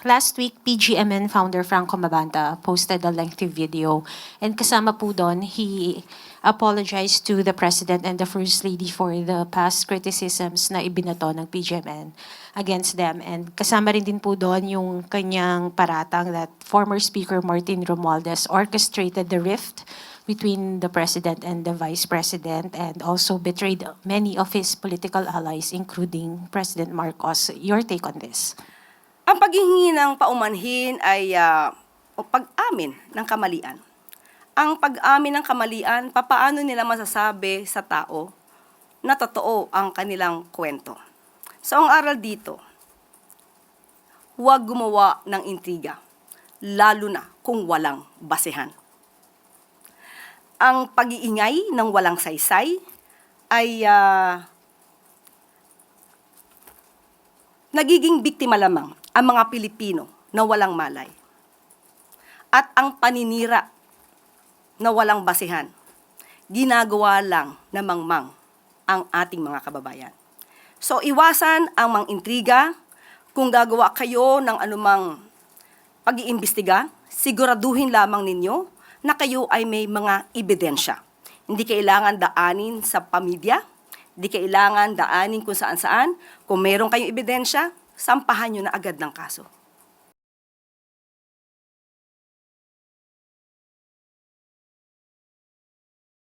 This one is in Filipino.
last week, PGMN founder Franco Mabanta posted a lengthy video. And kasama po doon, he apologized to the President and the First Lady for the past criticisms na ibinato ng PGMN against them. And kasama rin din po doon yung kanyang paratang that former Speaker Martin Romualdez orchestrated the rift between the President and the Vice President and also betrayed many of his political allies, including President Marcos. Your take on this? Ang paghihingi ng paumanhin ay pag-amin ng kamalian. Ang pag-amin ng kamalian, papaano nila masasabi sa tao na totoo ang kanilang kwento. So ang aral dito, huwag gumawa ng intriga, lalo na kung walang basehan. Ang pag-iingay ng walang saysay ay nagiging biktima lamang ang mga Pilipino na walang malay. At ang paninira na walang basehan, ginagawa lang na mangmang ang ating mga kababayan. So iwasan ang mang-intriga. Kung gagawa kayo ng anumang pag-iimbestiga, siguraduhin lamang ninyo na kayo ay may mga ebidensya. Hindi kailangan daanin sa pamilya, hindi kailangan daanin kung saan-saan. Kung meron kayong ebidensya, sampahan nyo na agad ng kaso.